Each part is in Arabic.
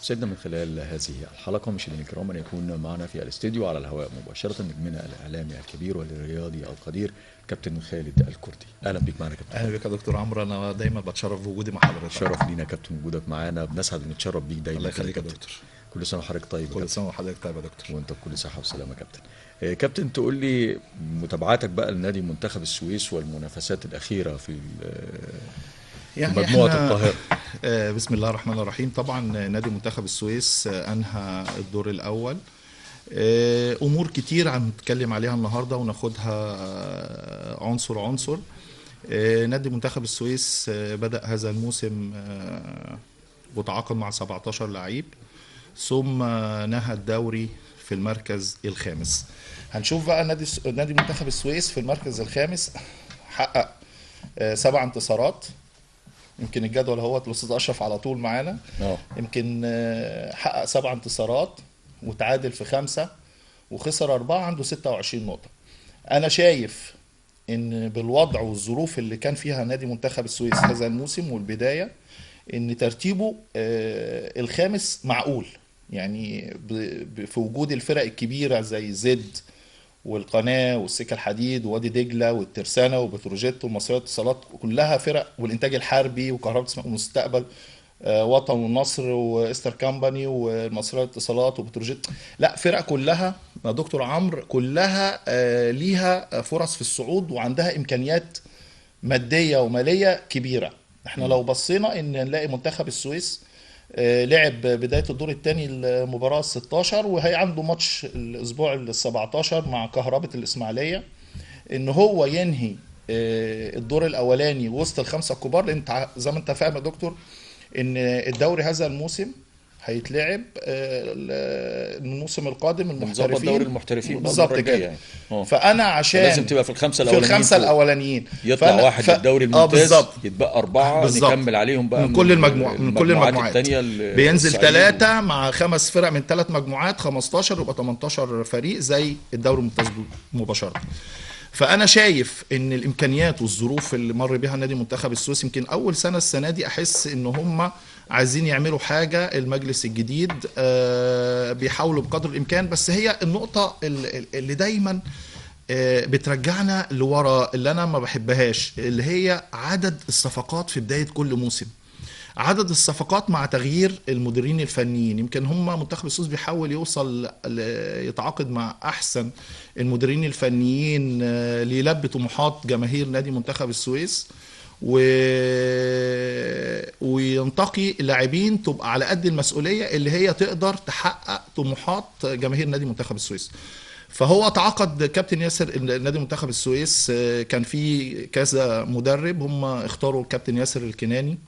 سيدنا من خلال هذه الحلقة مشاهدينا الكرام أن يكون معنا في الاستديو على الهواء مباشرة نجمنا الإعلامي الكبير والرياضي القدير كابتن خالد الكردي. أهلا بك معنا كابتن. أهلا بك يا دكتور عمرو، أنا دايما بتشرف بوجودي مع حضرتك. شرف لينا كابتن وجودك معانا، بنسعد ونتشرف بيك دايما. الله يخليك يا دكتور. كل سنة وحضرتك طيب. كل سنة وحضرتك طيب يا دكتور. وأنت بكل صحة وسلامة يا كابتن. كابتن تقول لي متابعاتك بقى لنادي منتخب السويس والمنافسات الأخيرة في يعني مجموعة القاهرة. بسم الله الرحمن الرحيم. طبعا نادي منتخب السويس أنهى الدور الأول. أمور كتير هنتكلم عليها النهاردة وناخدها عنصر عنصر. نادي منتخب السويس بدأ هذا الموسم وتعاقد مع 17 لعيب، ثم نهى الدوري في المركز الخامس. هنشوف بقى نادي منتخب السويس في المركز الخامس حقق 7 انتصارات. يمكن الجدول اهوت الاستاذ اشرف على طول معانا. يمكن حقق 7 انتصارات وتعادل في 5 وخسر 4، عنده 26 نقطة. انا شايف ان بالوضع والظروف اللي كان فيها نادي منتخب السويس هذا الموسم والبداية، ان ترتيبه الخامس معقول، يعني في وجود الفرق الكبيرة زي زد والقناة والسكة الحديد ووادي دجلة والترسانة وبتروجيت والمصرية الاتصالات، كلها فرق، والإنتاج الحربي وكهرباء المستقبل، وطن والنصر واستر كامباني والمصرية الاتصالات وبتروجيت. لا، فرق كلها يا دكتور عمرو كلها ليها فرص في الصعود وعندها إمكانيات مادية ومالية كبيرة. احنا لو بصينا ان نلاقي منتخب السويس لعب بداية الدور الثاني المباراة 16، وهي عنده ماتش الاسبوع 17 مع كهرباء الاسماعيلية، ان هو ينهي الدور الاولاني وسط الخمسة الكبار. لان زي ما انت فاهم يا دكتور ان الدوري هذا الموسم هيتلعب الموسم القادم المحترفين، دوري المحترفين بالظبط كده يعني. فانا عشان لازم تبقى في الخمسة الاولانيين يطلع واحد للدوري الممتاز، يتبقى 4 نكمل عليهم بقى من كل المجموعات الثانيه بينزل 3 مع 5 فرق من 3 مجموعات 15، يبقى 18 فريق زي الدوري الممتاز مباشره. فانا شايف ان الامكانيات والظروف اللي مر بها نادي منتخب السويس، يمكن اول سنه السنه دي احس ان هم عايزين يعملوا حاجه. المجلس الجديد بيحاولوا بقدر الامكان، بس هي النقطه اللي دايما بترجعنا لورا اللي انا ما بحبهاش، اللي هي عدد الصفقات في بدايه كل موسم. عدد الصفقات مع تغيير المديرين الفنيين. يمكن هم منتخب السويس بيحاول يوصل يتعاقد مع احسن المديرين الفنيين ليلبي طموحات جماهير نادي منتخب السويس، وينتقي لاعبين تبقى على قد المسؤولية اللي هي تقدر تحقق طموحات جماهير نادي منتخب السويس. فهو تعاقد كابتن ياسر نادي منتخب السويس، كان في كذا مدرب، هم اختاروا الكابتن ياسر الكناني،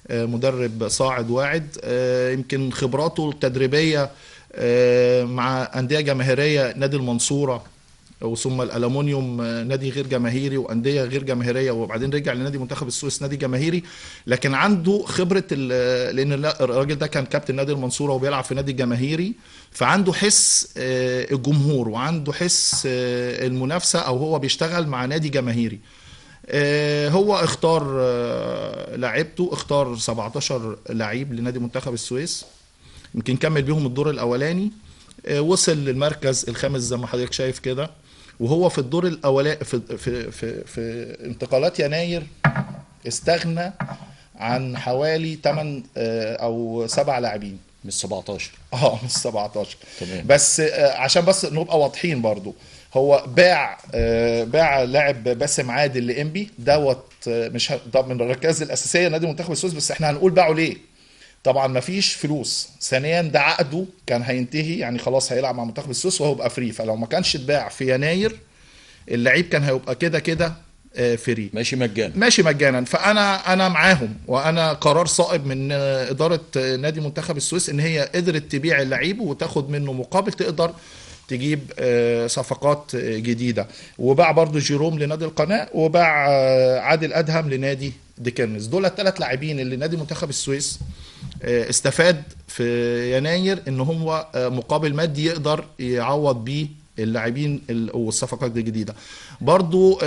مدرب صاعد واعد، يمكن خبراته التدريبية مع أندية جماهيرية نادي المنصورة وثم الألمونيوم نادي غير جماهيري وأندية غير جماهيرية، وبعدين رجع لنادي منتخب السويس نادي جماهيري. لكن عنده خبرة لأن الراجل ده كان كابتن نادي المنصورة وبيلعب في نادي جماهيري، فعنده حس الجمهور وعنده حس المنافسة، أو هو بيشتغل مع نادي جماهيري. هو اختار لاعيبته، اختار 17 لعيب لنادي منتخب السويس، يمكن كمل بيهم الدور الاولاني، وصل للمركز الخامس زي ما حضرتك شايف كده. وهو في الدور الاولاني في انتقالات يناير استغنى عن حوالي 8 أو 7 لاعبين من 17. من 17 تمام. بس عشان بس نبقى واضحين برضو، هو باع لاعب باسم عادل لإنبي دوت، مش ده من الركائز الاساسيه نادي منتخب السويس، بس احنا هنقول باعه ليه. طبعا مفيش فلوس، ثانيا ده عقده كان هينتهي، يعني خلاص هيلعب مع منتخب السويس وهو يبقى فري، فلو ما كانش اتباع في يناير اللعيب كان هيبقى كده فري، ماشي مجانا. فانا معاهم، وانا قرار صائب من اداره نادي منتخب السويس ان هي قدرت تبيع اللعيب وتاخد منه مقابل تقدر تجيب صفقات جديدة. وباع برضو جيروم لنادي القناة، وباع عادل أدهم لنادي ديكيرنز. دول ال3 لاعبين اللي نادي منتخب السويس استفاد في يناير ان هو مقابل مادي يقدر يعوض بيه اللاعبين والصفقات الجديدة. برضو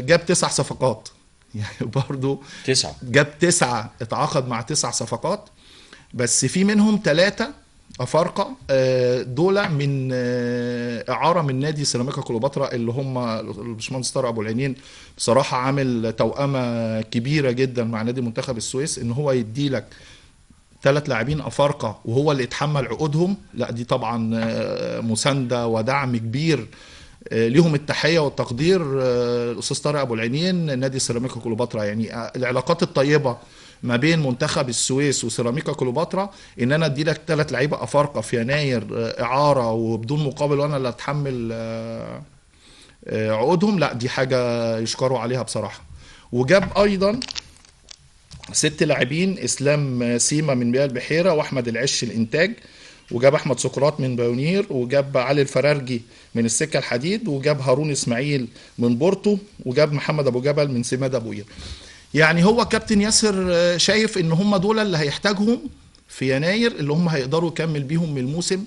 جاب 9 صفقات، يعني برضو 9 جاب 9، اتعاقد مع 9 صفقات. بس في منهم 3 افارقه دول من اعاره من نادي سيراميكا كليوباترا، اللي هم الباشمهندس طارق ابو العينين. بصراحه عامل توأمه كبيره جدا مع نادي منتخب السويس، ان هو يدي لك 3 لاعبين افارقه وهو اللي يتحمل عقودهم. لا دي طبعا مسانده ودعم كبير ليهم. التحيه والتقدير الاستاذ طارق ابو العينين، نادي سيراميكا كليوباترا. يعني العلاقات الطيبه ما بين منتخب السويس وسيراميكا كليوباترا، ان انا ادي لك 3 لعيبه افارقه في يناير اعاره وبدون مقابل وانا اللي اتحمل عقودهم، لا دي حاجه يشكروا عليها بصراحه. وجاب ايضا 6 لاعبين، اسلام سيما من مياه البحيره، واحمد العش الانتاج، وجاب احمد سقراط من بايونير، وجاب علي الفرارجي من السكه الحديد، وجاب هارون اسماعيل من بورتو، وجاب محمد ابو جبل من سماد ابو قير. يعني هو كابتن ياسر شايف ان هم دول اللي هيحتاجهم في يناير، اللي هم هيقدروا يكمل بيهم من الموسم.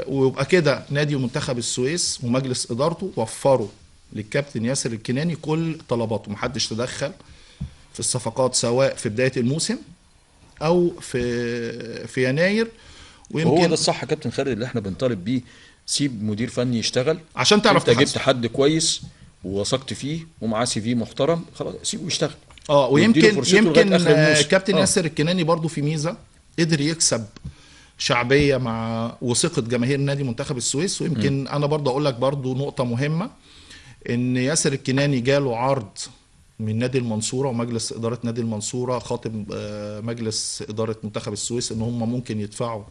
ويبقى كده نادي منتخب السويس ومجلس ادارته وفروا للكابتن ياسر الكناني كل طلباته، محدش تدخل في الصفقات سواء في بدايه الموسم او في يناير. ويمكن هو ده الصح يا كابتن خالد اللي احنا بنطالب بيه. سيب مدير فني يشتغل عشان تعرف انت جبت حد كويس ووثقت فيه ومعاه سي في محترم، خلاص سيبه يشتغل. ويمكن كابتن ياسر الكناني برضو في ميزه، قدر يكسب شعبيه مع وثقه جماهير نادي منتخب السويس. ويمكن انا برضو اقول لك برضو نقطه مهمه، ان ياسر الكناني جاله عرض من نادي المنصوره ومجلس اداره نادي المنصوره خاطب مجلس اداره منتخب السويس ان هم ممكن يدفعوا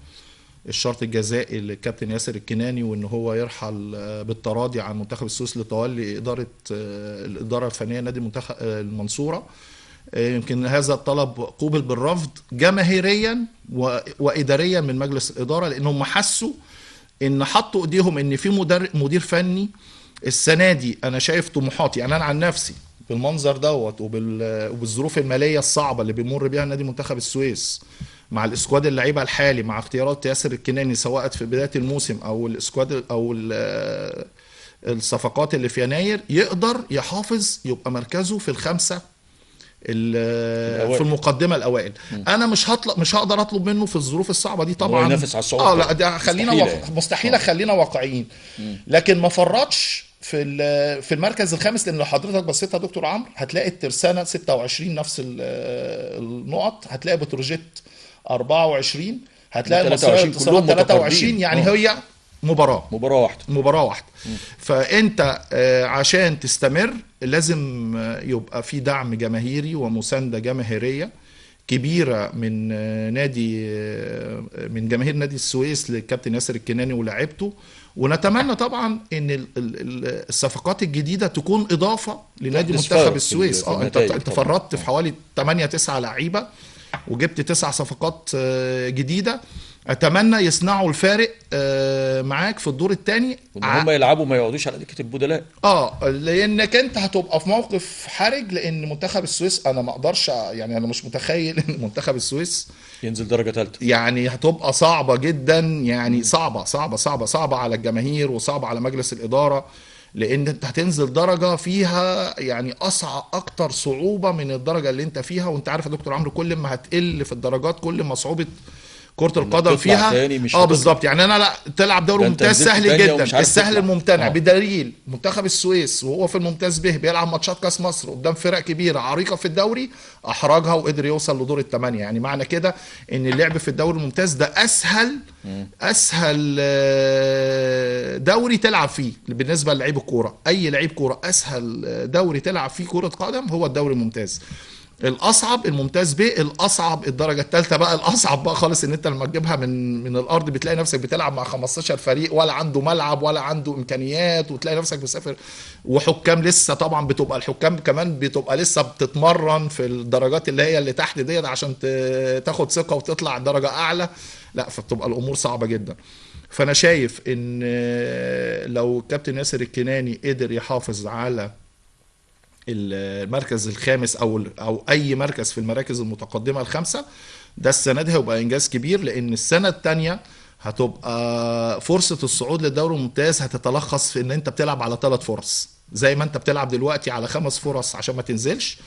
الشرط الجزائي للكابتن ياسر الكناني، وان هو يرحل بالتراضي عن منتخب السويس لتولي الاداره الفنيه نادي منتخب المنصوره. يمكن هذا الطلب قوبل بالرفض جماهيريا واداريا من مجلس الاداره، لانهم حسوا ان حطوا ايديهم ان في مدير فني السنه دي. انا شايف طموحاتي، يعني انا عن نفسي بالمنظر دوت وبالظروف الماليه الصعبه اللي بيمر بيها نادي منتخب السويس مع الاسكواد اللعيبه الحالي، مع اختيارات ياسر الكناني سواء في بدايه الموسم او الاسكواد او الصفقات اللي في يناير، يقدر يحافظ يبقى مركزه في الخمسه في المقدمه الاوائل. انا مش هقدر اطلب منه في الظروف الصعبه دي طبعا ينافس على الصعود. لا ده خلينا مستحيل خلينا واقعيين. لكن ما فرطش في المركز الخامس، لان لو حضرتك بصيت يا دكتور عمرو هتلاقي الترسانه 26 نفس النقط، هتلاقي بتروجيت 24، هتلاقي المصريه الاتصالات 23. يعني هي مباراه واحده. فانت عشان تستمر لازم يبقى في دعم جماهيري ومسانده جماهيريه كبيره من جماهير نادي السويس للكابتن ياسر الكناني ولاعيبته. ونتمنى طبعا ان الصفقات الجديده تكون اضافه لنادي منتخب السويس. انت فرطت في حوالي 8-9 لعيبه وجبت 9 صفقات جديده. اتمنى يصنعوا الفارق معاك في الدور الثاني، وان هم يلعبوا ما يقعدوش على دكه البدلاء. لانك انت هتبقى في موقف حرج، لان منتخب السويس انا ما اقدرش، يعني انا مش متخيل ان منتخب السويس ينزل درجه ثالثه. يعني هتبقى صعبه جدا، يعني صعبه على الجماهير وصعبه على مجلس الاداره، لان انت هتنزل درجه فيها يعني اكتر صعوبه من الدرجه اللي انت فيها. وانت عارف يا دكتور عمرو كل ما هتقل في الدرجات كل ما صعوبه كرة القدم فيها. بالظبط. يعني انا لا تلعب دوري ممتاز سهل جدا، السهل الممتنع. بدليل منتخب السويس وهو في الممتاز به بيلعب ماتشات كاس مصر قدام فرق كبيره عريقه في الدوري، احرجها وقدر يوصل لدور ال8. يعني معنى كده ان اللعب في الدوري الممتاز ده اسهل دوري تلعب فيه بالنسبه للعيب الكوره. اي لعيب كوره اسهل دوري تلعب فيه كرة قدم هو الدوري الممتاز. الاصعب الممتاز ب، الاصعب الدرجه الثالثه بقى، الاصعب بقى خالص ان انت لما تجيبها من الارض بتلاقي نفسك بتلعب مع 15 فريق ولا عنده ملعب ولا عنده امكانيات، وتلاقي نفسك بتسافر. وحكام لسه طبعا بتبقى الحكام كمان بتبقى لسه بتتمرن في الدرجات اللي هي اللي تحت ديت عشان تاخد ثقه وتطلع درجه اعلى. لا فبتبقى الامور صعبه جدا. فانا شايف ان لو كابتن ياسر الكناني قدر يحافظ على المركز الخامس او اي مركز في المراكز المتقدمه ال5، ده السنه دي هيبقى انجاز كبير. لان السنه الثانيه هتبقى فرصه الصعود للدوري الممتاز هتتلخص في ان انت بتلعب على 3 فرص، زي ما انت بتلعب دلوقتي على 5 فرص عشان ما تنزلش.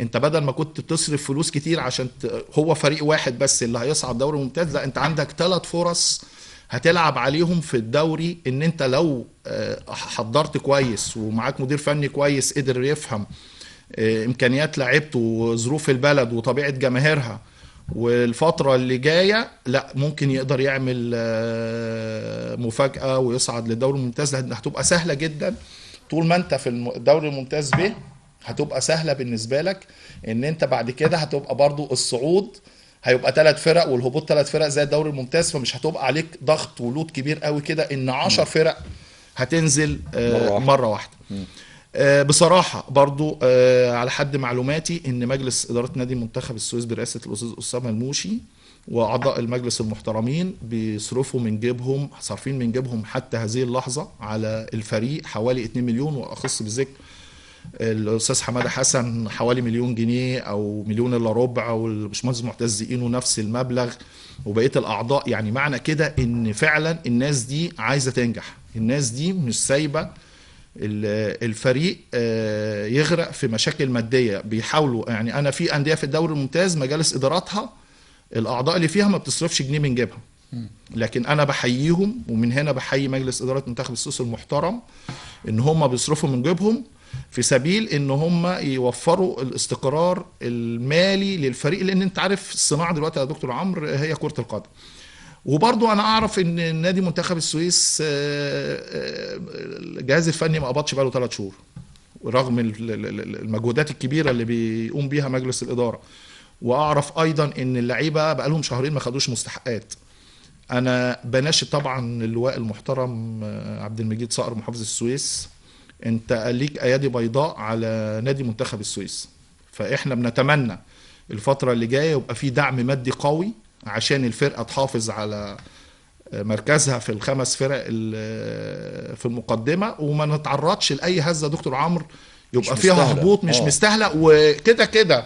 انت بدل ما كنت بتصرف فلوس كتير عشان هو فريق واحد بس اللي هيصعد دوري ممتاز، لا انت عندك 3 فرص هتلعب عليهم في الدوري. ان انت لو حضرت كويس ومعاك مدير فني كويس قدر يفهم امكانيات لعيبته وظروف البلد وطبيعه جماهيرها، والفتره اللي جايه لا ممكن يقدر يعمل مفاجاه ويصعد للدوري الممتاز. هتبقى سهله جدا طول ما انت في الدوري الممتاز ب، هتبقى سهله بالنسبه لك. ان انت بعد كده هتبقى برضو الصعود هيبقى 3 فرق والهبوط 3 فرق زي الدوري الممتاز، فمش هتبقى عليك ضغط ولود كبير قوي كده ان 10 فرق هتنزل مره واحده. بصراحة برضو على حد معلوماتي ان مجلس ادارة نادي منتخب السويس برئاسة الاستاذ اسامة الموشي واعضاء المجلس المحترمين بيصرفوا من جيبهم، صارفين من جيبهم حتى هذه اللحظة على الفريق حوالي 2 مليون، واخص بالذكر الاستاذ حماده حسن حوالي 1,000,000 جنيه او 1,000,000 الا ربع، والباشمهندس معتز اينو نفس المبلغ، وبقيه الاعضاء. يعني معنى كده ان فعلا الناس دي عايزه تنجح، الناس دي مش سايبه الفريق يغرق في مشاكل ماديه، بيحاولوا. يعني انا في انديه في الدوري الممتاز مجالس اداراتها الاعضاء اللي فيها ما بتصرفش جنيه من جيبها، لكن انا بحييهم، ومن هنا بحيي مجلس اداره منتخب السويس المحترم ان هم بيصرفوا من جيبهم في سبيل ان هم يوفروا الاستقرار المالي للفريق، لان انت عارف الصناعه دلوقتي يا دكتور عمرو هي كره القدم. وبرضو انا اعرف ان نادي منتخب السويس الجهاز الفني ما قبضش بقاله 3 شهور رغم المجهودات الكبيره اللي بيقوم بيها مجلس الاداره. واعرف ايضا ان اللعيبه بقالهم شهرين ما خدوش مستحقات. انا بناشد طبعا اللواء المحترم عبد المجيد صقر محافظ السويس، انت ليك ايادي بيضاء على نادي منتخب السويس، فاحنا بنتمنى الفتره اللي جايه يبقى في دعم مادي قوي عشان الفرقه تحافظ على مركزها في ال5 فرق في المقدمه، وما نتعرضش لاي هزه دكتور عمرو يبقى فيها هبوط مش مستاهله. وكده كده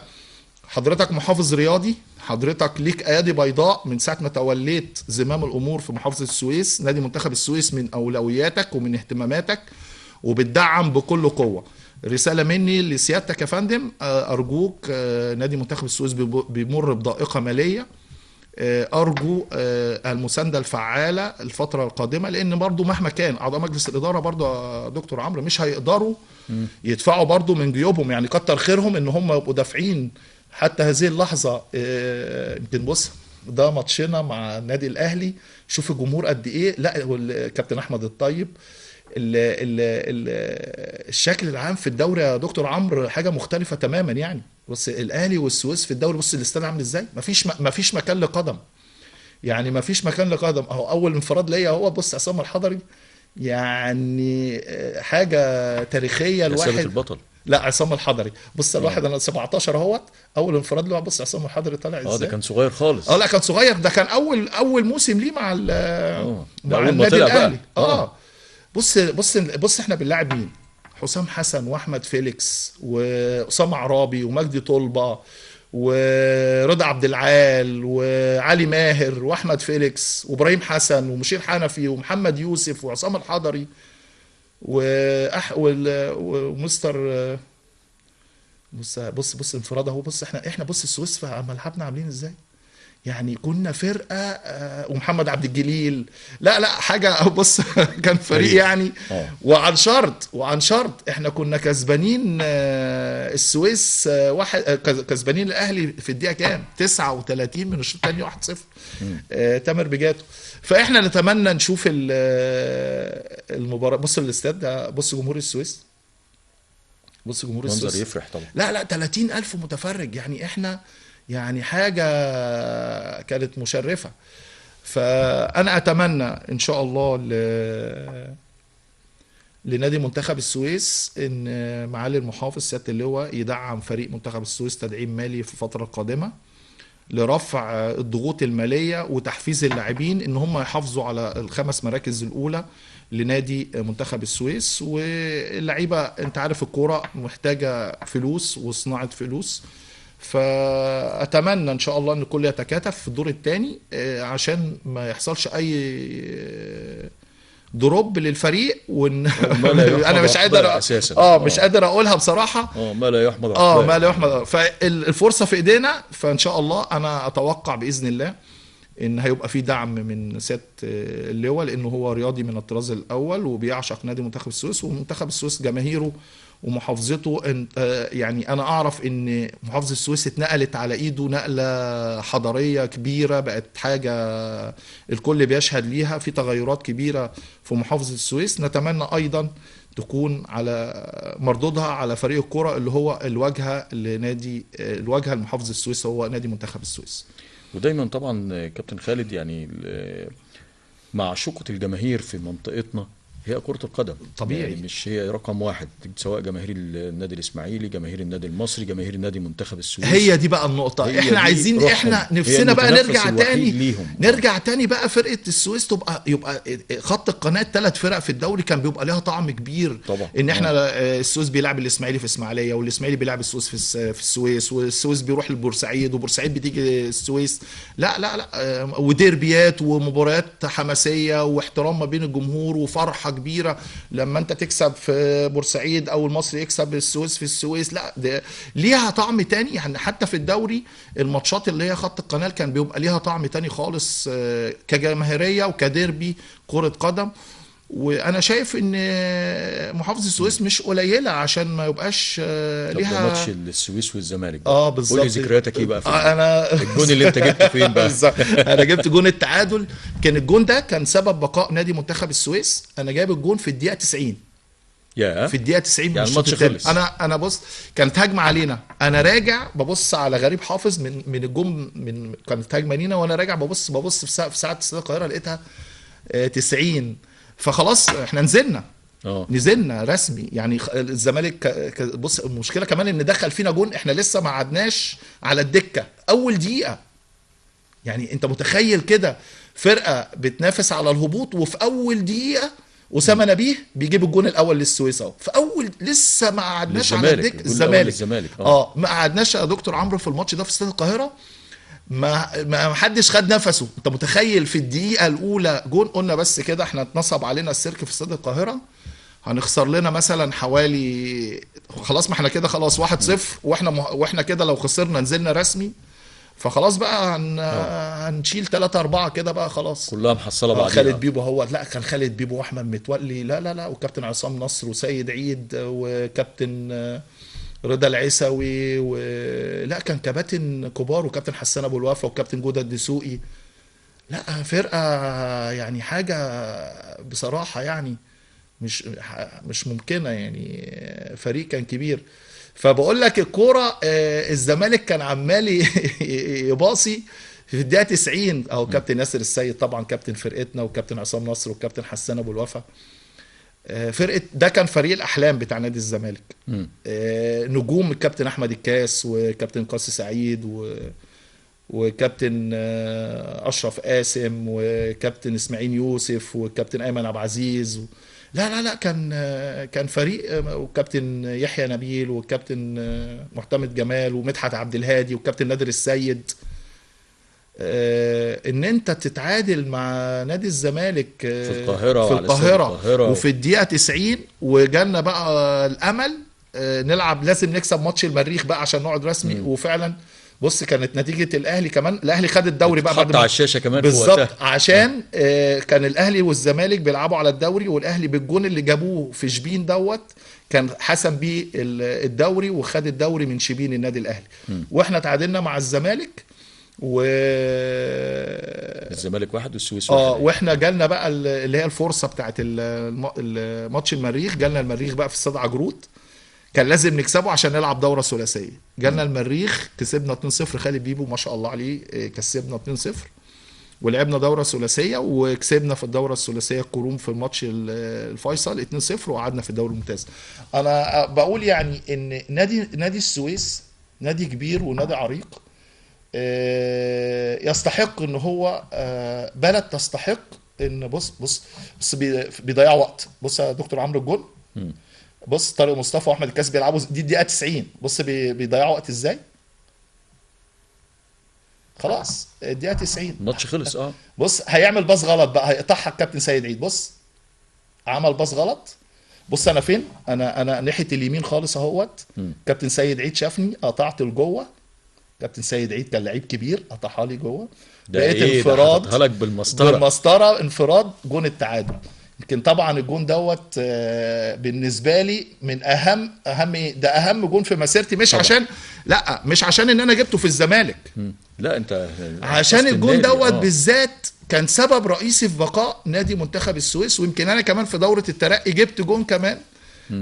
حضرتك محافظ رياضي، حضرتك ليك ايادي بيضاء من ساعه ما توليت زمام الامور في محافظه السويس. نادي منتخب السويس من اولوياتك ومن اهتماماتك وبتدعم بكل قوه. رساله مني لسيادتك يا فندم، ارجوك نادي منتخب السويس بيمر بضائقه ماليه، ارجو المسانده الفعاله الفتره القادمه، لان برضو مهما كان اعضاء مجلس الاداره برضو يا دكتور عمرو مش هيقدروا يدفعوا برضو من جيوبهم. يعني كتر خيرهم ان هم يبقوا دافعين حتى هذه اللحظه. يمكن بص ده ماتشنا مع النادي الاهلي، شوف الجمهور قد ايه. لا والكابتن احمد الطيب الشكل العام في الدوري يا دكتور عمرو حاجه مختلفه تماما. يعني بص الاهلي والسويس في الدوري، بص الاستاد عامل ازاي، مفيش مكان لقدم، يعني مفيش مكان لقدم. اهو اول انفراد ليا اهو، بص عصام الحضري، يعني حاجه تاريخيه. الواحد البطل لا عصام الحضري بص الواحد انا 17 اهوت اول انفراد له، بص عصام الحضري طالع ازاي. ده كان صغير خالص. لا كان صغير، ده كان اول موسم ليه مع النادي الاهلي. بص احنا بنلاعب مين؟ حسام حسن واحمد فيليكس واسامه عرابي ومجدي طلبه ورضا عبد العال وعلي ماهر واحمد فيليكس وابراهيم حسن ومشير حنفي ومحمد يوسف وعصام الحضري ومستر. بص انفراد اهو. بص احنا بص السويس في ملعبنا عاملين ازاي، يعني كنا فرقه ومحمد عبد الجليل. لا حاجه. بص كان فريق يعني. وعن شرط احنا كنا كسبانين السويس كسبانين الاهلي في الدقيقه كام 39 من الشوط الثاني 1-0 تامر بجاتو. فاحنا نتمنى نشوف المباراه. بص الاستاد ده، بص جمهور السويس، بص جمهور السويس منظر يفرح طبعا. لا 30,000 متفرج، يعني احنا يعني حاجة كانت مشرفة. فأنا أتمنى إن شاء الله لنادي منتخب السويس إن معالي المحافظ سيادة اللواء يدعم فريق منتخب السويس تدعيم مالي في الفترة القادمة لرفع الضغوط المالية وتحفيز اللاعبين إن هم يحافظوا على ال5 مراكز الأولى لنادي منتخب السويس. واللعيبة أنت عارف الكورة محتاجة فلوس وصناعة فلوس، فأتمنى إن شاء الله إن الكل يتكاتف في الدور الثاني عشان ما يحصلش أي دروب للفريق ما لا يحمد انا مش عقباه قادر اساسا. مش قادر اقولها بصراحه. ما لا يحمد عقباه. ما لا يحمد. فالفرصه في ايدينا، فان شاء الله انا اتوقع باذن الله ان هيبقى في دعم من سياده اللواء، لانه هو رياضي من الطراز الاول وبيعشق نادي منتخب السويس، ومنتخب السويس جماهيره ومحافظته. يعني انا اعرف ان محافظه السويس اتنقلت على ايده نقله حضاريه كبيره، بقت حاجه الكل بيشهد ليها، في تغيرات كبيره في محافظه السويس. نتمنى ايضا تكون على مردودها على فريق الكرة اللي هو الواجهه لنادي، الواجهه لمحافظه السويس هو نادي منتخب السويس. ودايما طبعا كابتن خالد يعني معشوقة الجماهير في منطقتنا هي كرة القدم طبيعي. يعني مش هي رقم واحد، سواء جماهير النادي الإسماعيلي، جماهير النادي المصري، جماهير النادي منتخب السويس. هي دي بقى النقطة، احنا عايزين، احنا نفسنا بقى نرجع تاني، نرجع تاني بقى فرقة السويس يبقى خط القناة 3 فرق في الدوري كان بيبقى لها طعم كبير طبعا. ان احنا السويس بيلعب الإسماعيلي في إسماعيلية، والإسماعيلي بيلعب السويس في السويس، والسويس بيروح لبورسعيد، وبورسعيد بتيجي السويس. لا وديربيات ومباريات حماسية واحترام ما بين الجمهور وفرحة كبيرة لما انت تكسب في بورسعيد او المصري يكسب السويس في السويس. لا ده ليها طعم تاني يعني. حتى في الدوري الماتشات اللي هي خط القناة كان بيبقى ليها طعم تاني خالص كجماهيرية وكديربي كرة قدم. وانا شايف ان محافظه السويس مش قليله عشان ما يبقاش ليها. ماتش السويس والزمالك بالظبط. قول لي ذكرياتك ايه بقى في انا الجون اللي انت جبته فين بقى؟ انا جبت جون التعادل، كان الجون ده كان سبب بقاء نادي منتخب السويس. انا جايب الجون في الدقيقه 90. في الدقيقه 90 يعني الماتش خلص. انا بص، كانت هجمه علينا، انا راجع ببص على غريب حافظ من الجون، كانت هجمه لينا، وانا راجع ببص في ساعه استاد القاهره لقيتها 90. فخلاص احنا نزلنا رسمي يعني. الزمالك بص المشكله كمان ان دخل فينا جون احنا لسه ما قعدناش على الدكه اول دقيقه. يعني انت متخيل كده فرقه بتنافس على الهبوط وفي اول دقيقه اسامه نبيه بيجيب الجون الاول للسويس اهو في اول، لسه ما قعدناش على الدكه. الزمالك ما قعدناش يا دكتور عمرو في الماتش ده في استاد القاهره، ما حدش خد نفسه. انت متخيل في الدقيقه الاولى جون؟ قلنا بس كده احنا اتنصب علينا السيرك في استاد القاهره، هنخسر لنا مثلا حوالي، خلاص ما احنا كده خلاص 1-0 واحنا كده لو خسرنا نزلنا رسمي، فخلاص بقى هنشيل 3-4 كده بقى خلاص كلها محصله بعدين. خالد بيبو هو، لا كان خالد بيبو واحمد متولي، لا وكابتن عصام نصر وسيد عيد وكابتن رضا العيسوي لا كان كباتن كبار، وكابتن حسان ابو الوفا وكابتن جودة الدسوقي. لا فرقه يعني حاجه بصراحه يعني مش ممكنه يعني. فريق كان كبير. فبقول لك الكوره الزمالك كان عمال يباصي في الدقيقه 90 او كابتن ياسر السيد طبعا كابتن فرقتنا، وكابتن عصام نصر وكابتن حسان ابو الوفا. فرقه ده كان فريق الاحلام بتاع نادي الزمالك. نجوم الكابتن احمد الكاس وكابتن قاسي سعيد وكابتن اشرف قاسم وكابتن اسماعيل يوسف وكابتن ايمن عبد العزيز لا كان فريق، وكابتن يحيى نبيل وكابتن محتمد جمال ومدحت عبد الهادي وكابتن نادر السيد. ان انت تتعادل مع نادي الزمالك في القاهرة وفي الدقيقة 90 وجالنا بقى الامل نلعب، لازم نكسب ماتش المريخ بقى عشان نقعد رسمي. وفعلا بص كانت نتيجة الاهلي كمان، الاهلي خد الدوري بقى بعد على الشاشة كمان بالظبط، عشان كان الاهلي والزمالك بيلعبوا على الدوري، والاهلي بالجون اللي جابوه في شبين كان حسم بيه الدوري وخد الدوري من شبين النادي الاهلي. واحنا تعادلنا مع الزمالك الزمالك 1 والسويس 1. واحنا جالنا بقى اللي هي الفرصه بتاعت الماتش المريخ، جالنا المريخ بقى في استاد عجرود، كان لازم نكسبه عشان نلعب دوره ثلاثيه. جالنا المريخ كسبنا 2-0، خالد بيبو ما شاء الله عليه كسبنا 2-0 ولعبنا دوره ثلاثيه، وكسبنا في الدوره الثلاثيه الكروم في الماتش الفيصل 2-0 وقعدنا في الدوري الممتاز. انا بقول يعني ان نادي السويس نادي كبير ونادي عريق، يستحق ان هو بلد تستحق ان بص بيضيعوا وقت. بص يا دكتور عمرو الجول، بص طارق مصطفى واحمد الكاس بيلعبوا دي الدقيقه 90، بص بيضيعوا وقت ازاي. خلاص الدقيقه 90 الماتش خلص. بص هيعمل باص غلط بقى هيقطعها الكابتن سيد عيد، بص عمل باص غلط. بص انا فين، انا ناحيه اليمين خالص اهوت. كابتن سيد عيد شافني قطعت لجوه. كابتن سيد عيد كان لعيب كبير، قطعها لي جوه. بقيت ده انفراد، حاططها لك بالمسطره. بالمسطره انفراد، جون التعادل. يمكن طبعا الجون دوت بالنسبه لي من اهم ده اهم جون في مسيرتي. مش طبعا. عشان لا، مش عشان ان انا جبته في الزمالك، لا انت عشان الجون النادي. دوت بالذات كان سبب رئيسي في بقاء نادي منتخب السويس. ويمكن انا كمان في دورة الترقي جبت جون كمان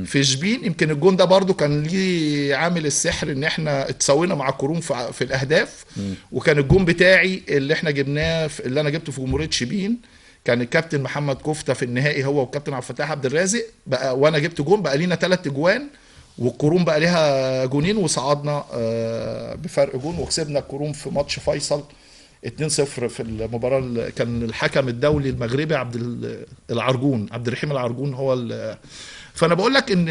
في شبين. يمكن الجون ده برضو كان ليه عامل السحر، ان احنا اتسوينا مع كروم في الاهداف. وكان الجون بتاعي اللي احنا جبناه اللي انا جبته في جمهورية شبين، كان الكابتن محمد كفتة في النهائي هو والكابتن عبد الفتاح عبد الرازق بقى، وانا جبت جون بقى لينا 3 جوان، والكروم بقى ليها جونين، وصعدنا بفرق جون وكسبنا الكروم في ماتش فيصل 2-0 في المباراة. كان الحكم الدولي المغربي عبد الرحيم العرجون هو فانا بقول لك ان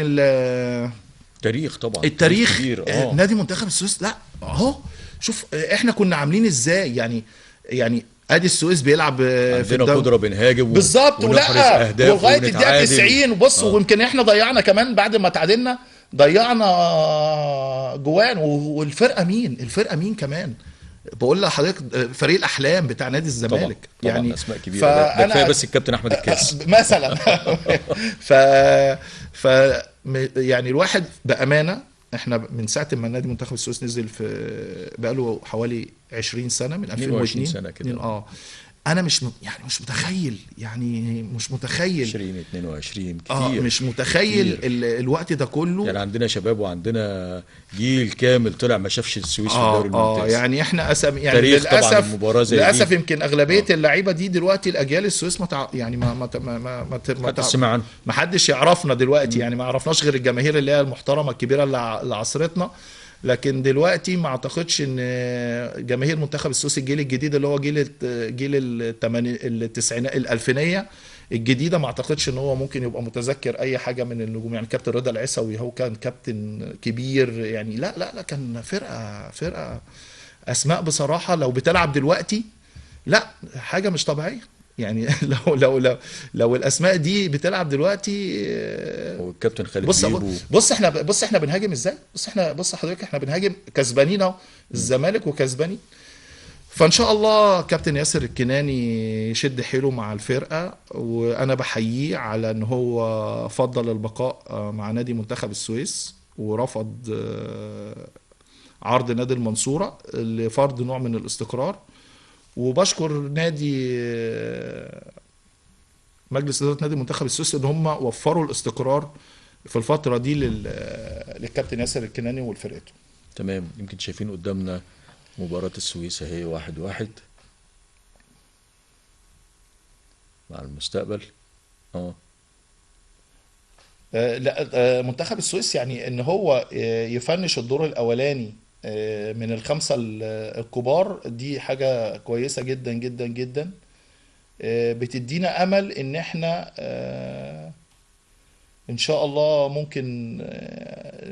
تاريخ طبعا، التاريخ كبير. نادي منتخب السويس. لا اهو شوف احنا كنا عاملين ازاي، يعني ادي السويس بيلعب في عندنا قدره بنهاجم بالظبط، ولا ولغايه الدقيقه 90. بص ويمكن احنا ضيعنا كمان بعد ما تعادلنا، ضيعنا جوان. والفرقه مين كمان بقول لحضرتك، فريق الاحلام بتاع نادي الزمالك. طبعا يعني اسماء كبيره، ده كفايه بس الكابتن احمد الكاس مثلا. ف يعني الواحد بامانه، احنا من ساعه ما النادي منتخب السويس نزل بقاله حوالي 20 سنه، من 2002 سنه كده. انا مش متخيل، يعني مش متخيل 2022 كتير. مش متخيل كتير. الوقت ده كله. يعني عندنا شباب وعندنا جيل كامل طلع ما شافش السويس في الدوري الممتاز. يعني احنا يعني تاريخ طبعا المباراه زي للاسف دي. يمكن اغلبيه اللعيبه دي دلوقتي الاجيال السويس يعني ما حدش يعرفنا دلوقتي. يعني ما عرفناش غير الجماهير اللي هي المحترمه الكبيره اللي عصرتنا. لكن دلوقتي ما اعتقدش ان جماهير منتخب السويس الجيل الجديد اللي هو جيل التسعينات الالفينيه الجديده، ما اعتقدش ان هو ممكن يبقى متذكر اي حاجه من النجوم. يعني كابتن رضا العيسوي هو كان كابتن كبير، يعني لا كان فرقه اسماء بصراحه. لو بتلعب دلوقتي لا حاجه مش طبيعيه. يعني لو الاسماء دي بتلعب دلوقتي. والكابتن خالد بص احنا بنهاجم ازاي. بص حضرتك احنا بنهاجم كسبانين اهو، الزمالك وكسبانين. فان شاء الله كابتن ياسر الكناني يشد حيله مع الفرقه، وانا بحييه على ان هو فضل البقاء مع نادي منتخب السويس ورفض عرض نادي المنصوره لفرض نوع من الاستقرار. وبشكر مجلس اداره نادي منتخب السويس ان هم وفروا الاستقرار في الفتره دي للكابتن ياسر الكناني والفرقته. تمام. يمكن شايفين قدامنا مباراه السويس اهي 1-1 مع المستقبل. لا منتخب السويس يعني ان هو يفنش الدور الاولاني من الخمسة الكبار، دي حاجة كويسة جدا جدا جدا. بتدينا امل ان احنا ان شاء الله ممكن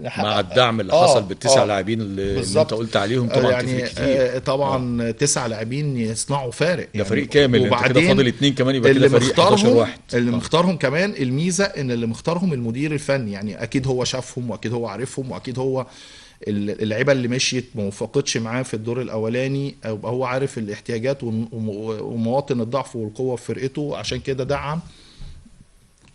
نحقق مع الدعم اللي حصل بالتسع لاعبين اللي انت قلت عليهم. طبعا يعني كتير. طبعا 9 لاعبين يصنعوا فارق، ده يعني فريق كامل. وبعدين انت كده فاضل 2 كمان يبقى كده فريق 11 واحد. اللي مختارهم كمان الميزة ان اللي مختارهم المدير الفني، يعني اكيد هو شافهم واكيد هو عارفهم واكيد هو اللعيبه اللي مشيت ما وفقتش معاه في الدور الاولاني، يبقى هو عارف الاحتياجات ومواطن الضعف والقوه في فرقته، عشان كده دعم.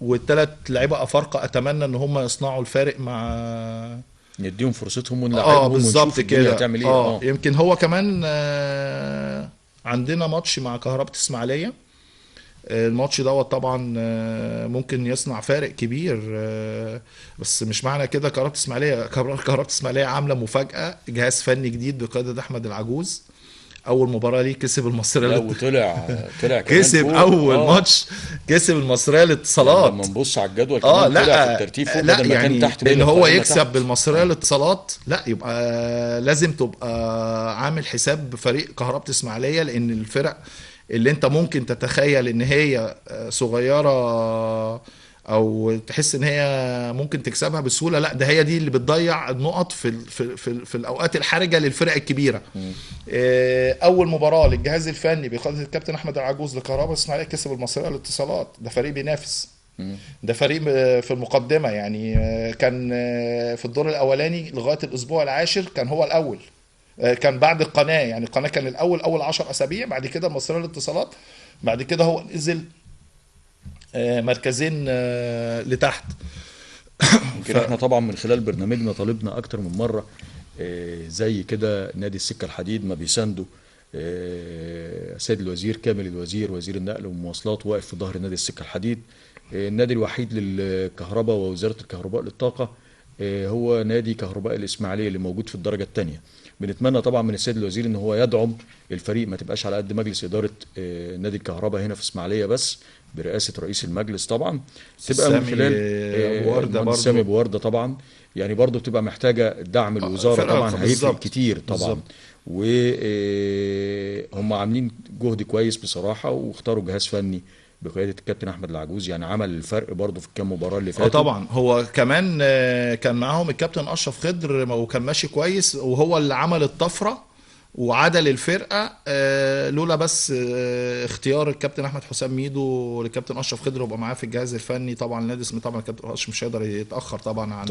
والثلاث لعيبه افارقه اتمنى ان هم يصنعوا الفارق مع نديهم فرصتهم ونلعبهم بالظبط كده. هتعمل ايه. يمكن هو كمان عندنا ماتش مع كهرباء اسماعيليه. الماتش دوت طبعا ممكن يصنع فارق كبير، بس مش معنى كده كهرباء اسماعيليه عامله مفاجاه، جهاز فني جديد بقياده احمد العجوز. اول مباراه ليه كسب المصريه وطلع كسب اول ماتش كسب المصريه للاتصالات. لما نبص على الجدول كمان طلع في الترتيب فوق بدل ما كان تحت، ان هو يكسب بالمصريه للاتصالات. لا يبقى لازم تبقى عامل حساب فريق كهرباء اسماعيليه، لان الفرق اللي انت ممكن تتخيل ان هي صغيرة او تحس ان هي ممكن تكسبها بسهولة، لا ده هي دي اللي بتضيع النقط في الاوقات الحرجة للفرق الكبيرة. اول مباراة للجهاز الفني بقيادة الكابتن احمد العجوز لكهرباء اسماعيليه كسب المصرية للاتصالات، ده فريق بينافس ده فريق في المقدمه يعني. كان في الدور الاولاني لغايه الاسبوع العاشر كان هو الاول. كان بعد القناه، يعني القناه كان الاول اول 10 اسابيع، بعد كده مصرية للاتصالات، بعد كده هو نزل مركزين لتحت. يمكن احنا طبعا من خلال برنامجنا طالبنا اكتر من مره زي كده نادي السكه الحديد ما بيساندوا سيد الوزير كامل الوزير وزير النقل والمواصلات واقف في ظهر نادي السكه الحديد. النادي الوحيد للكهرباء ووزاره الكهرباء للطاقه هو نادي كهرباء الاسماعيليه اللي موجود في الدرجه الثانيه. بنتمنى طبعا من السيد الوزير ان هو يدعم الفريق، ما تبقاش على قد مجلس اداره نادي الكهرباء هنا في اسماعيليه بس برئاسه رئيس المجلس طبعا، تبقى من خلال المهندس سامي ابو ورده طبعا. يعني برضه بتبقى محتاجه دعم الوزاره طبعا، هيفرق كتير طبعا. وهم عاملين جهد كويس بصراحه، واختاروا جهاز فني بقياده الكابتن احمد العجوز، يعني عمل الفرق برضه في الكام مباراه اللي فاتوا. طبعا هو كمان كان معاهم الكابتن اشرف خضر وكان ماشي كويس، وهو اللي عمل الطفره وعدل الفرقه. لولا بس اختيار الكابتن احمد حسام ميدو للكابتن اشرف خضر ويبقى معاه في الجهاز الفني. طبعا النادي اسمه طبعا الكابتن اشرف مش هيقدر يتاخر طبعا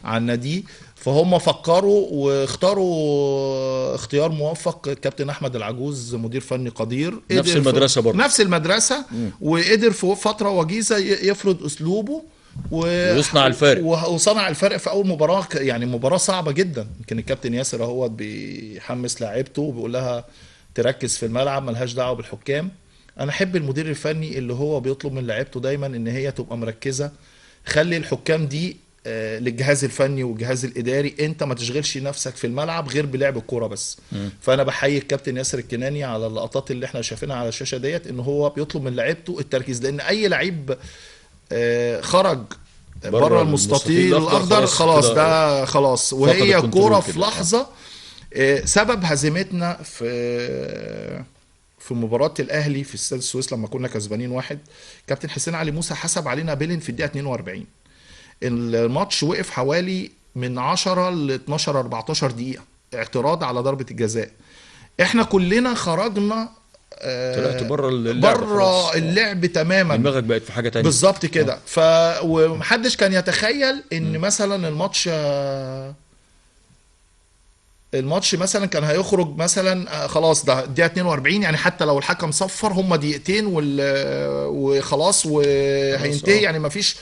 عن ناديه، فهم فكروا واختاروا اختيار موفق. الكابتن احمد العجوز مدير فني قدير، نفس المدرسه برضه، نفس المدرسه، وقدر في فتره وجيزه يفرض اسلوبه ويصنع الفرق، وصنع الفرق في اول مباراه. يعني مباراه صعبه جدا. يمكن الكابتن ياسر اهوت بيحمس لاعيبته وبيقول لها تركز في الملعب ملهاش دعوه بالحكام. انا احب المدير الفني اللي هو بيطلب من لاعيبته دايما ان هي تبقى مركزه. خلي الحكام دي للجهاز الفني والجهاز الاداري، انت ما تشغلش نفسك في الملعب غير بلعب الكوره بس. فانا بحيي الكابتن ياسر الكناني على اللقطات اللي احنا شايفينها على الشاشه ديت، ان هو بيطلب من لاعيبته التركيز، لان اي لعيب خرج بره المستطيل الاخضر خلاص، ده خلاص، وهي الكوره في لحظه. سبب هزيمتنا في مباراه الاهلي في استاد السويس لما كنا كسبانين 1، كابتن حسين علي موسى حسب علينا بيلين في الدقيقه 42. الماتش وقف حوالي من 10 ل 12 14 دقيقه اعتراض على ضربه الجزاء. احنا كلنا خرجنا طلعت بره اللعب تماما، دماغك بقت في حاجه تانية بالظبط كده. ومحدش كان يتخيل ان مثلا الماتش مثلا كان هيخرج مثلا خلاص ده الدقيقه 42، يعني حتى لو الحكم صفر هم دقيقتين وخلاص وهينتهي. يعني مفيش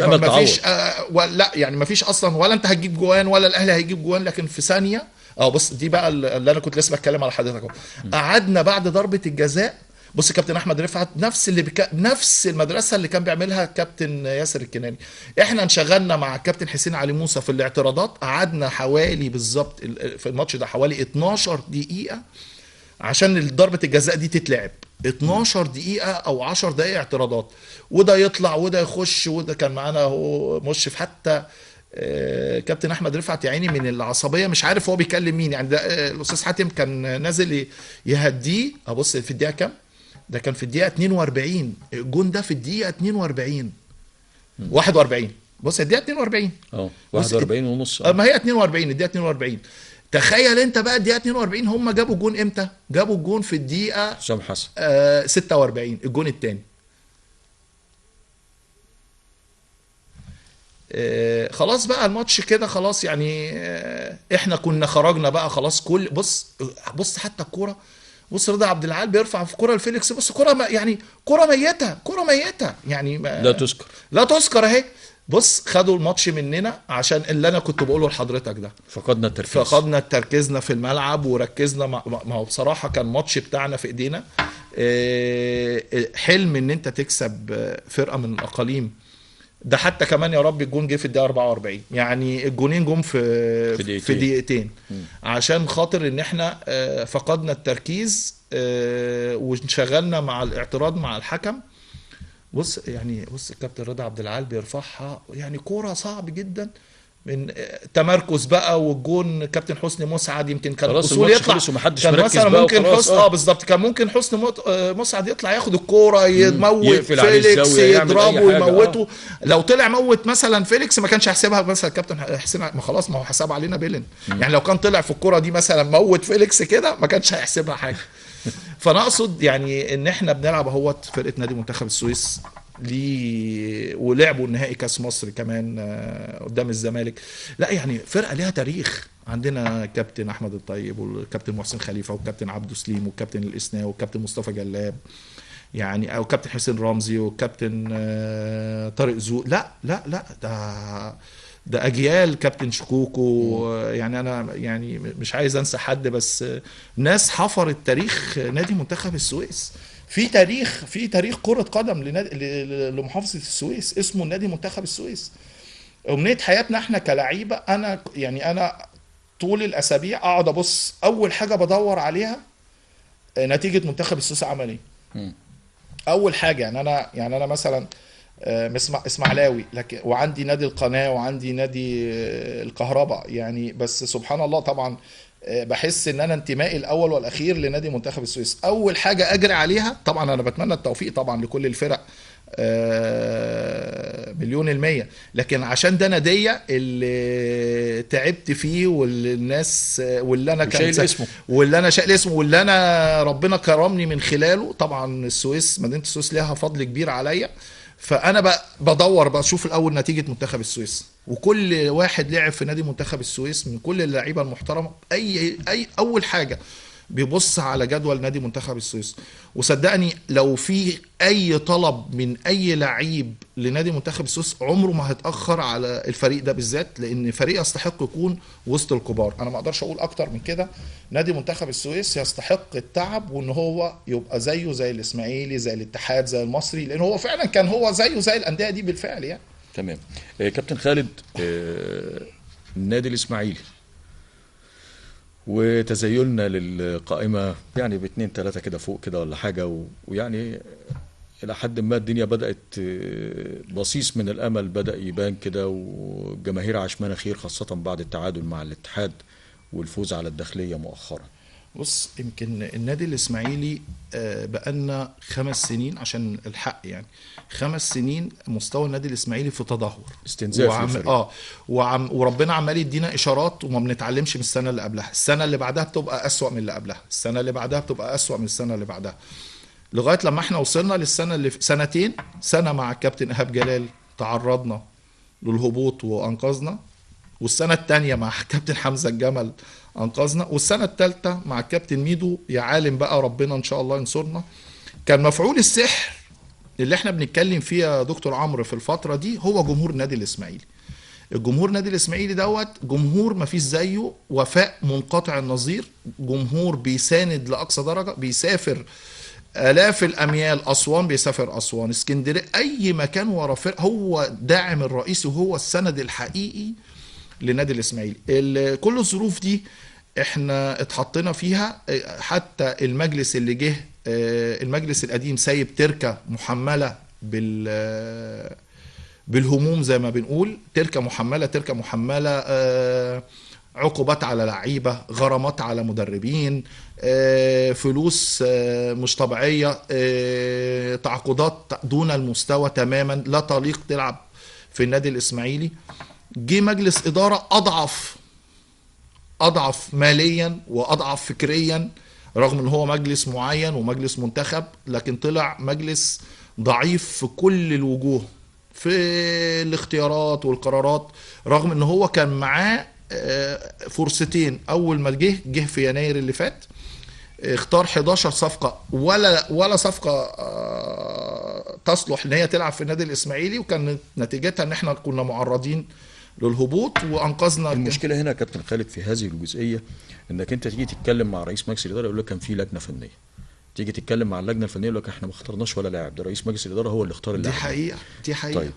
امل تعوض، لا يعني مفيش اصلا، ولا انت هتجيب جوان ولا الاهلي هيجيب جوان. لكن في ثانيه بص دي بقى اللي انا كنت لسه بتكلم على حضرتك اهو. قعدنا بعد ضربه الجزاء، بص كابتن احمد رفعت نفس المدرسه اللي كان بيعملها كابتن ياسر الكناني. احنا انشغلنا مع الكابتن حسين علي موسى في الاعتراضات، قعدنا حوالي بالظبط في الماتش ده حوالي 12 دقيقه عشان ضربه الجزاء دي تتلعب. 12 دقيقه او 10 دقائق اعتراضات، وده يطلع وده يخش، وده كان معانا هو مشرف حتى كابتن احمد رفعت يا عيني من العصبيه مش عارف هو بيكلم مين. يعني ده الاستاذ حاتم كان نازل يهديه. ابص في الدقيقه كام؟ ده كان في الدقيقه 42. الجون ده في الدقيقه 42 41. بص الدقيقه 42 41 ونص ما هي 42 الدقيقه 42. تخيل انت بقى الدقيقه 42 هم جابوا جون امتى؟ جابوا الجون في الدقيقه حسام حسن 46 الجون الثاني. خلاص بقى الماتش كده خلاص. يعني احنا كنا خرجنا بقى خلاص. كل بص حتى الكوره، بص رضا عبد العال بيرفع في كوره لفيليكس، بص كوره يعني كوره ميته يعني لا تذكر اهي. بص خدوا الماتش مننا عشان اللي انا كنت بقوله لحضرتك ده، فقدنا تركيزنا في الملعب وركزنا ما هو بصراحه كان ماتش بتاعنا في ايدينا. حلم ان انت تكسب فرقه من الاقاليم ده. حتى كمان يا رب الجون جه في الدقيقه 44، يعني الجونين جم في دقيقتين عشان خاطر ان احنا فقدنا التركيز وانشغلنا مع الاعتراض مع الحكم. بص الكابتن رضا عبد العال بيرفعها، يعني كوره صعب جدا من تمركز بقى. والجون كابتن حسني مسعد يمكن كان الاصول يطلع، كان مثلا ممكن حسني بالظبط كان ممكن حسني مسعد يطلع ياخد الكوره يموت فيليكس يضربه ويموته. لو طلع موت مثلا فيليكس ما كانش هيحسبها مثلا كابتن حسين، ما خلاص ما هو حساب علينا بيلن. يعني لو كان طلع في الكوره دي مثلا موت فيليكس كده ما كانش هيحسبها حاجه. فانا اقصد يعني ان احنا بنلعب اهوت فرقه نادي منتخب السويس ليه، ولعبوا النهائي كاس مصر كمان قدام الزمالك. لا يعني فرقه ليها تاريخ. عندنا كابتن احمد الطيب والكابتن محسن خليفه والكابتن عبده سليم والكابتن الاسناوي والكابتن مصطفى جلاب، يعني او كابتن حسين رمزي والكابتن طارق زو. لا لا لا، ده اجيال، كابتن شكوكو. يعني انا يعني مش عايز انسى حد، بس ناس حفرت تاريخ نادي منتخب السويس. في تاريخ كرة قدم لمحافظة السويس اسمه نادي منتخب السويس. أمنية حياتنا احنا كلاعيبة، انا طول الاسابيع اقعد ابص، اول حاجة بدور عليها نتيجة منتخب السويس عمل ايه. اول حاجة يعني انا مثلا اسماعيلاوي، لكن وعندي نادي القناة وعندي نادي الكهرباء يعني، بس سبحان الله طبعا بحس ان انا انتمائي الاول والاخير لنادي منتخب السويس. اول حاجة اجري عليها طبعا، انا بتمنى التوفيق طبعا لكل الفرق 1,000,000%، لكن عشان ده نادية اللي تعبت فيه، واللي الناس واللي انا شايل اسمه، واللي انا شايل اسمه، واللي انا ربنا كرمني من خلاله. طبعا السويس، مدينة السويس ليها فضل كبير عليا. فانا بدور بشوف الاول نتيجه منتخب السويس، وكل واحد لعب في نادي منتخب السويس من كل اللعيبه المحترمه اول حاجه بيبص على جدول نادي منتخب السويس. وصدقني لو في اي طلب من اي لعيب لنادي منتخب السويس عمره ما هيتاخر على الفريق ده بالذات، لان فريق يستحق يكون وسط الكبار. انا ما اقدرش اقول اكتر من كده. نادي منتخب السويس يستحق التعب، وان هو يبقى زيه زي الاسماعيلي، زي الاتحاد، زي المصري، لان هو فعلا كان هو زيه زي الانديه دي بالفعل يعني. تمام. كابتن خالد، النادي الاسماعيلي وتزيلنا للقائمة يعني باتنين تلاتة كده فوق كده ولا حاجة، ويعني إلى حد ما الدنيا بدأت بصيص من الأمل بدأ يبان كده، والجماهير عشمانة خير خاصة بعد التعادل مع الاتحاد والفوز على الداخلية مؤخرا. بص، يمكن النادي الاسماعيلي بقالنا 5 سنين عشان الحق يعني 5 سنين مستوى النادي الاسماعيلي في تدهور، استنزاف للفريق. وربنا عمال يدينا اشارات وما بنتعلمش من السنه اللي قبلها. السنه اللي بعدها بتبقى اسوأ من اللي قبلها، السنه اللي بعدها بتبقى اسوأ من السنه اللي بعدها، لغايه لما احنا وصلنا للسنه اللي في سنتين. سنه مع الكابتن ايهاب جلال تعرضنا للهبوط وانقذنا، والسنه الثانيه مع كابتن حمزه الجمل انقذنا، والسنه الثالثه مع الكابتن ميدو. يا عالم بقى ربنا ان شاء الله ينصرنا. كان مفعول السحر اللي احنا بنتكلم فيه يا دكتور عمرو في الفتره دي هو جمهور النادي الاسماعيلي. الجمهور النادي الاسماعيلي دوت جمهور ما فيش زيه، وفاء منقطع النظير، جمهور بيساند لاقصى درجه، بيسافر آلاف الأميال، أسوان بيسافر أسوان، اسكندرية، أي مكان ورا فرق، هو داعم الرئيسي وهو السند الحقيقي لنادي الإسماعيلي. كل الظروف دي احنا اتحطينا فيها، حتى المجلس اللي جه المجلس القديم سايب تركة محملة بالهموم زي ما بنقول، تركة محملة عقوبات على لعيبة، غرامات على مدربين، فلوس مش طبيعية، تعاقدات دون المستوى تماما لا تليق تلعب في النادي الإسماعيلي. جه مجلس إدارة أضعف ماليا وأضعف فكريا، رغم ان هو مجلس معين ومجلس منتخب، لكن طلع مجلس ضعيف في كل الوجوه في الاختيارات والقرارات، رغم ان هو كان معاه فرصتين. اول ما جه في يناير اللي فات اختار 11 صفقة، ولا صفقة تصلح ان هي تلعب في النادي الاسماعيلي، وكان نتيجتها ان احنا كنا معرضين للهبوط وانقذنا. المشكلة هنا يا كابتن خالد في هذه الجزئية، انك انت تيجي تتكلم مع رئيس مجلس الإدارة يقول لك كان في لجنة فنية، تيجي تتكلم مع اللجنة الفنية يقول لك احنا ما اخترناش ولا لاعب، ده رئيس مجلس الإدارة هو اللي اختار اللاعب. دي حقيقة. طيب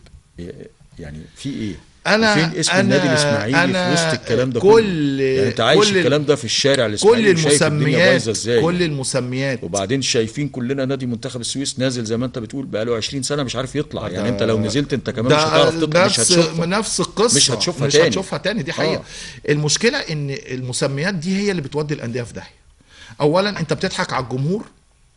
يعني في ايه؟ فين اسم النادي الاسماعيلي في وسط الكلام ده كله؟ يعني انت عايش الكلام ده في الشارع الاسماعيلي، وشايف الدنيا بايظه ازاي، كل المسميات، وبعدين شايفين كلنا نادي منتخب السويس نازل زي ما انت بتقول بقاله 20 سنه مش عارف يطلع. يعني انت لو نزلت انت كمان مش هتعرف تطلع، مش هتشوفها، نفس القصه، مش هتشوفها تاني. دي حقيقه. المشكله ان المسميات دي هي اللي بتودي الانديه في داهيه. اولا انت بتضحك على الجمهور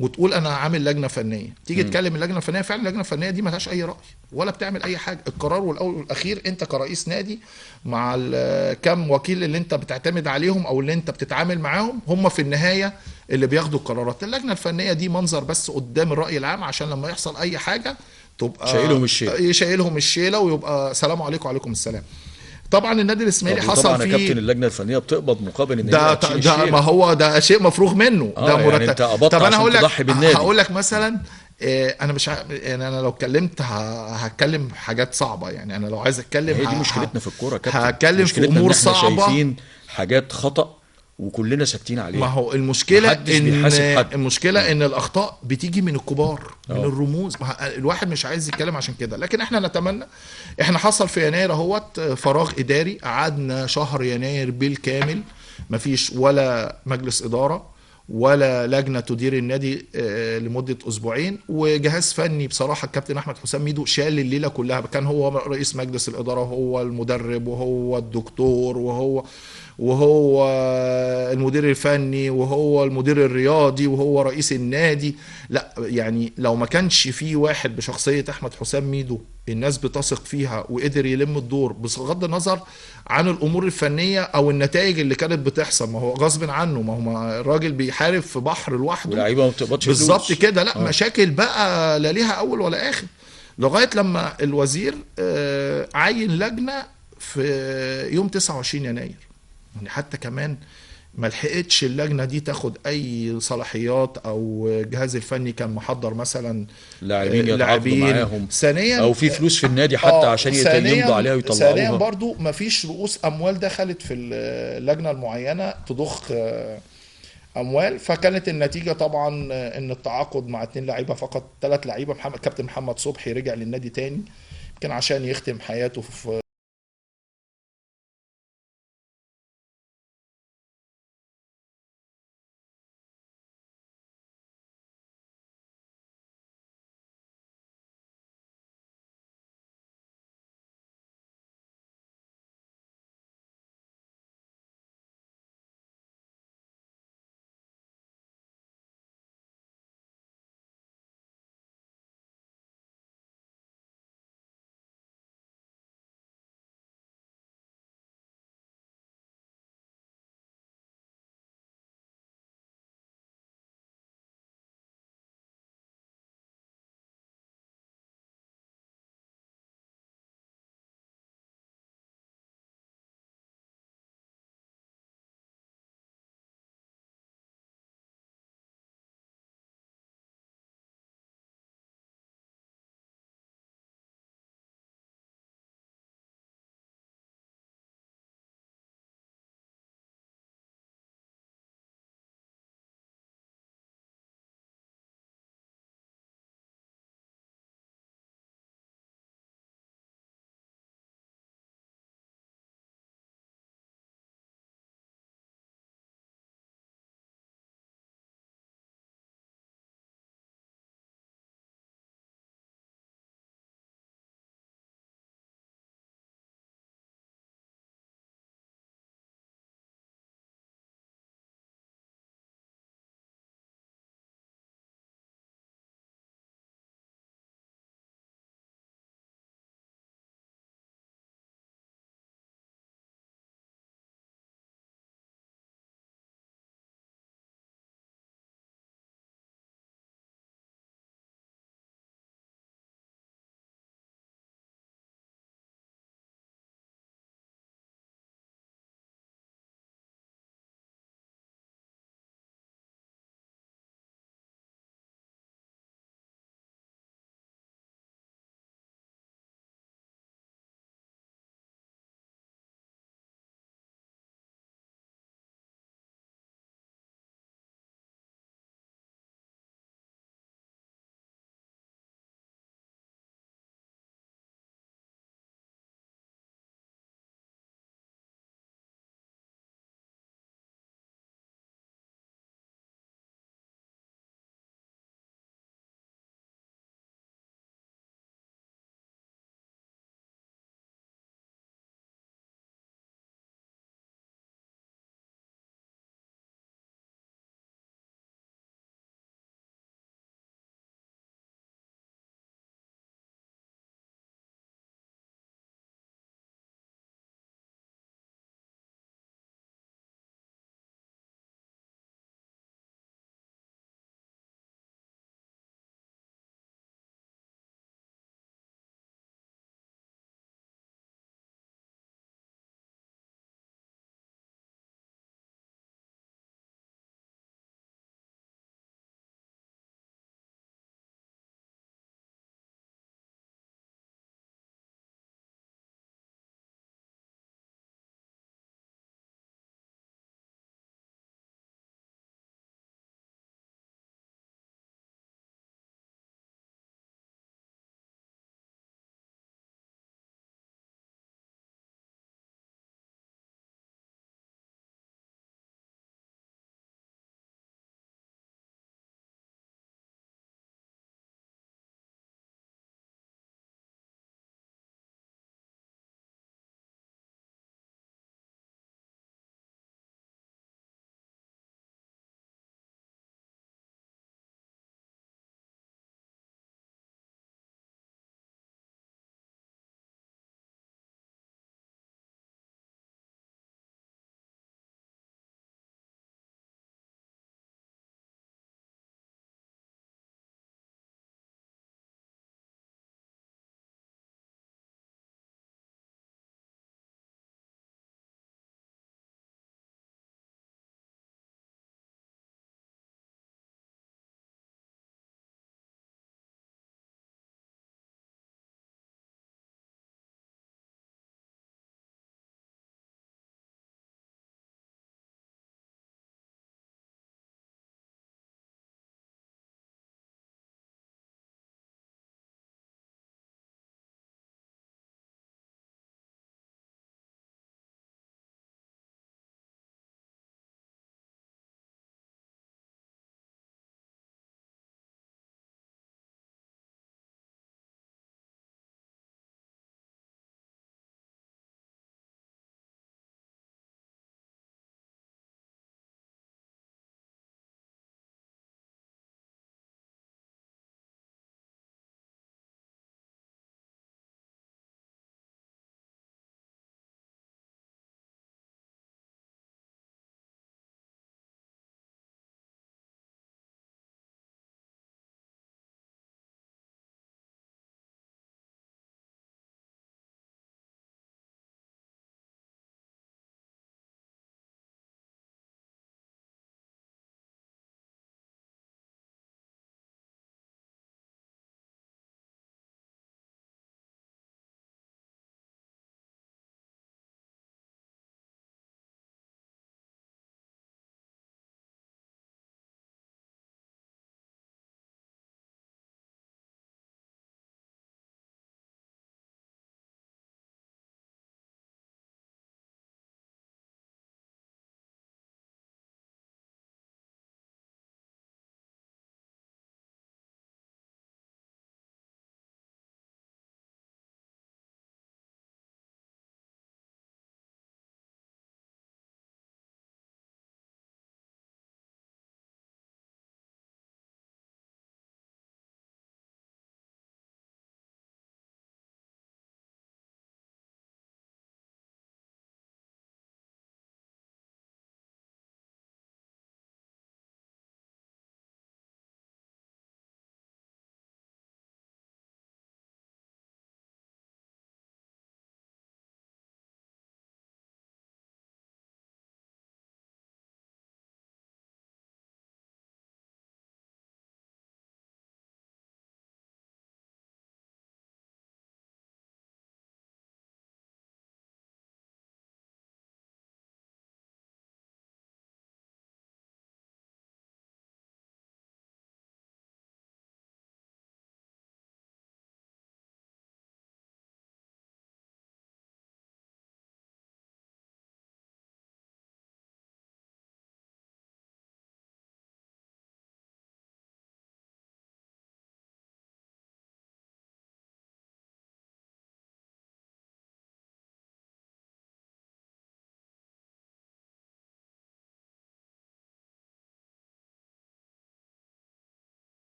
وتقول انا عامل لجنه فنيه، تيجي تكلم اللجنه الفنيه، فعلا اللجنه الفنيه دي ما لهاش اي راي ولا بتعمل اي حاجه. القرار والاول والاخير انت كرئيس نادي مع كم وكيل اللي انت بتعتمد عليهم او اللي انت بتتعامل معاهم، هم في النهايه اللي بياخدوا القرارات. اللجنه الفنيه دي منظر بس قدام الراي العام، عشان لما يحصل اي حاجه تبقى شايلهم الشيله. يشيلهم الشيله ويبقى سلام عليكم وعليكم السلام. طبعا النادي الاسماعيلي حصل طبعا فيه كابتن اللجنه الفنيه بتقبض مقابل ان ده هي تشيل ده الشيلة. ما هو ده شيء مفروغ منه، ده يعني مرتب. انت قبضت طب انا عشان هقول تضحي لك بالنادي. هقول لك مثلا انا مش يعني انا لو اتكلمت هتكلم حاجات صعبه، يعني انا لو عايز اتكلم هي دي مشكلتنا في الكوره يا كابتن. هتكلم في مشكلتنا امور ان احنا صعبه. شايفين حاجات خطا وكلنا ساكتين عليها. ما هو المشكله محدش بيحاسب حد. المشكله ان الاخطاء بتيجي من الكبار، من أوه. الرموز. الواحد مش عايز يتكلم عشان كده، لكن احنا نتمنى. احنا حصل في يناير اهوت فراغ اداري، قعدنا شهر يناير بالكامل مفيش ولا مجلس اداره ولا لجنه تدير النادي لمده اسبوعين، وجهاز فني بصراحه الكابتن احمد حسام ميدو شال الليله كلها. كان هو رئيس مجلس الاداره وهو المدرب وهو الدكتور وهو المدير الفني وهو المدير الرياضي وهو رئيس النادي. لا يعني لو ما كانش في واحد بشخصية احمد حسام ميدو الناس بتثق فيها وقدر يلم الدور بغض النظر عن الامور الفنية او النتائج اللي كانت بتحصل، ما هو غصب عنه، ما هو الراجل بيحارب في بحر لوحده واللعيبه ما بتقبضش بالظبط فلوس. كده. لا مشاكل بقى لا ليها اول ولا اخر، لغاية لما الوزير عين لجنة في يوم 29 يناير. يعني حتى كمان ما لحقتش اللجنه دي تاخد اي صلاحيات، او الجهاز الفني كان محضر مثلا لاعبين يتعاقدوا معاهم ثانيا او في فلوس في النادي حتى عشان يمضوا عليها ويطلعوها. ثانيا برضو ما فيش رؤوس اموال دخلت في اللجنه المعينه تضخ اموال، فكانت النتيجه طبعا ان التعاقد مع 2 لعيبه فقط، 3 لعيبه. كابتن محمد صبحي رجع للنادي تاني يمكن عشان يختم حياته في